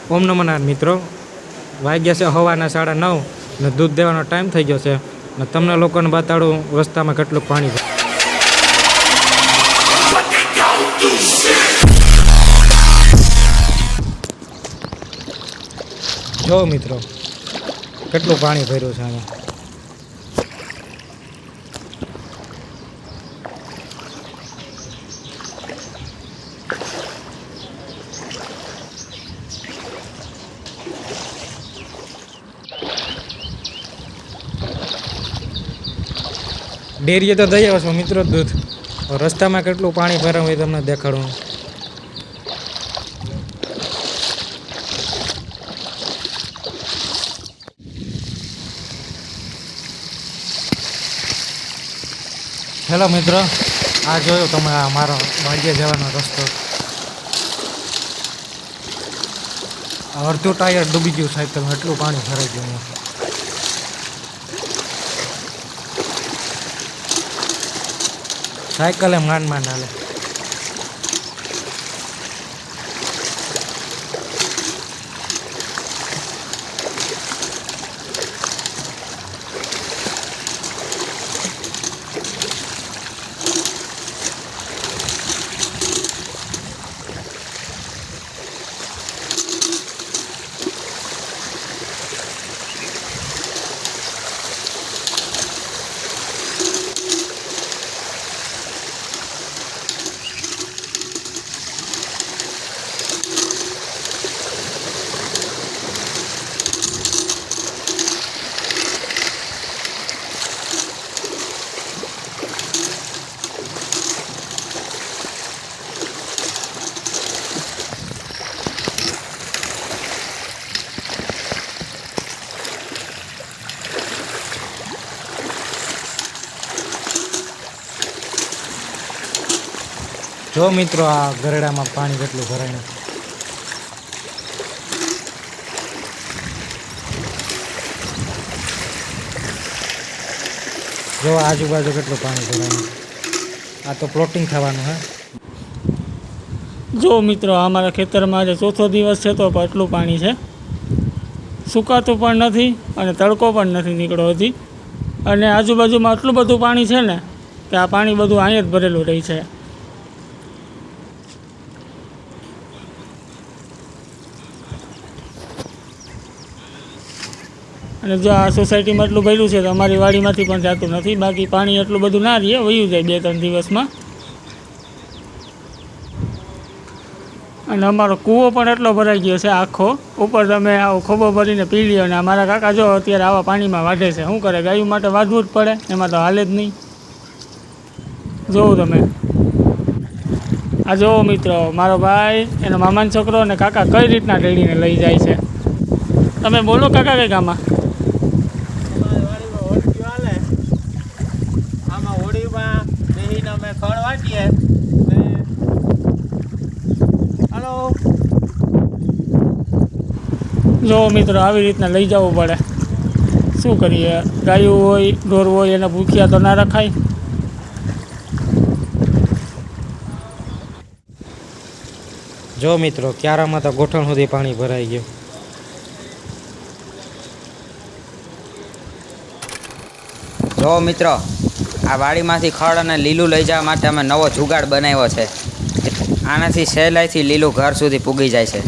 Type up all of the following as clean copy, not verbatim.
ઓમ નમો નારાયણ મિત્રો, વાગ્યા છે સવારના 9:30 ને દૂધ દેવાનો ટાઈમ થઈ ગયો છે ને તમને લોકોને બતાડું રસ્તામાં કેટલું પાણી છે. જો મિત્રો કેટલું પાણી ભર્યું છે અહીંયા. ડેરીએ તો દઈ આવ્યો છો મિત્રો દૂધ. રસ્તામાં કેટલું પાણી ભરાયું હોય તમને દેખાડું. હેલો મિત્રો, આ જોયું તમે આ મારો વાડીએ જવાનો રસ્તો. અડધું ટાયર ડૂબી ગયું સાયકલમાં, એટલું પાણી ભરાઈ ગયું. સાયકલ એમ માંડ હાલે. જો મિત્રો આ ગરડામાં પાણી કેટલું ભરાયું. જો આજુબાજુ કેટલું પાણી ભરાયું. આ તો પ્લોટિંગ થવાનું હે. જો મિત્રો અમારા ખેતરમાં આજે ચોથો દિવસ છે તો પણ એટલું પાણી છે. સુકાતું પણ નથી અને તડકો પણ નથી નીકળ્યો હજી. અને આજુબાજુમાં એટલું બધું પાણી છે ને કે આ પાણી બધું અહીંયા જ ભરેલું રહી છે. અને જો આ સોસાયટીમાં એટલું ભર્યું છે તો અમારી વાડીમાંથી પણ જતું નથી. બાકી પાણી એટલું બધું ના રહે, વયું જાય 2-3 દિવસમાં. અને અમારો કૂવો પણ એટલો ભરાઈ ગયો છે આખો. ઉપર તમે આવો ખોબો ભરીને પી લ્યો. અને અમારા કાકા જો અત્યારે આવા પાણીમાં વાઢે છે. શું કરે, ગાયું માટે વાઢવું જ પડે, એમાં તો હાલે જ નહીં. જોવું તમે આ જોવો મિત્રો, મારો ભાઈ, એનો મામાનો છોકરો અને કાકા કઈ રીતના ડેડીને લઈ જાય છે. તમે બોલો કાકા કઈ ગામમાં. ખડ વાટીએ. હાલો જો મિત્રો આવી રીતના લઈ જવું પડે. શું કરીએ, ગાયું હોય ઢોર હોય એને ભૂખ્યા તો ના રખાય. જો મિત્રો ક્યારામાં તો ગોઠણ સુધી પાણી ભરાઈ ગયું. જો મિત્રો, આ વાડીમાંથી ખડ અને લીલું લઈ જવા માટે અમે નવો જુગાડ બનાવ્યો છે. આનાથી સહેલાઈથી લીલું ઘર સુધી પૂગી જાય છે.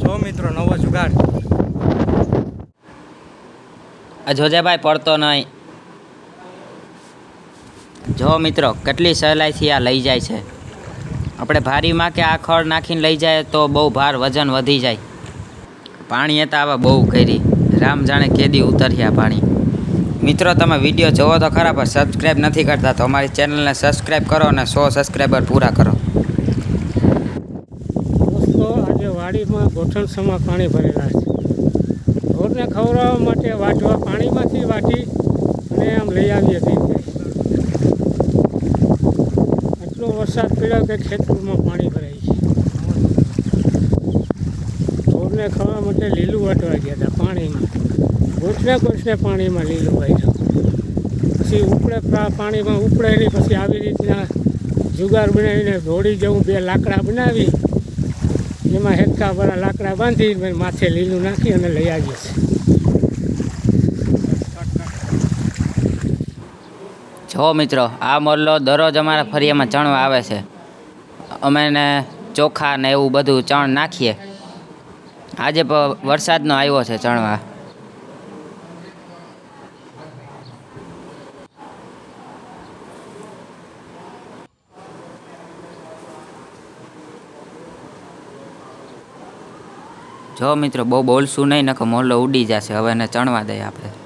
જો મિત્રો નવો જુગાડ. જોજે ભાઈ, પડતો નહીં. જો મિત્રો કેટલી સહેલાઈથી આ લઈ જાય છે. આપણે ભારીમાં કે આ ખડ નાખીને લઈ જાય તો બહુ ભાર વજન વધી જાય. પાણી એ તો આવા બહુ કરી, રામ જાણે કેદી ઉતર્યા પાણી. મિત્રો તમે વિડીયો જોવો તો ખરા, પણ સબસ્ક્રાઈબ નથી કરતા તો અમારી ચેનલને સબસ્ક્રાઈબ કરો અને 100 સબસ્ક્રાઈબર પૂરા કરો. દોસ્તો આજે વાડીમાં ગોઠણસમાં પાણી ભરેલા છે. ઢોરને ખવડાવવા માટે વાટવા પાણીમાંથી વાટી અને આમ લઈ આવીએ છીએ. એટલો વરસાદ પડ્યો કે ખેતરમાં પાણી ભરાય છે. ઢોરને ખાવા માટે લીલું વાટવા ગયા હતા પાણીમાં. ગોઠને પાણીમાં લીલું વાટ્યું. પછી ઉપડે પાણીમાં ઉપડે નહીં, પછી આવી રીતના જુગાર બનાવીને ધોળી જેવું 2 લાકડા બનાવી એમાં હેડકાવાળા લાકડા બાંધી માથે લીલું નાખી અને લઈ આવીએ છીએ. જો મિત્રો, આ મોરલો દરરોજ અમારા ફરિયામાં ચણવા આવે છે. અમે એને ચોખા ને એવું બધું ચણ નાખીએ. આજે વરસાદનો આવ્યો છે ચણવા. જો મિત્રો, બહુ બોલશું નહીં, નકર મોરલો ઉડી જશે. હવે એને ચણવા દઈએ આપણે.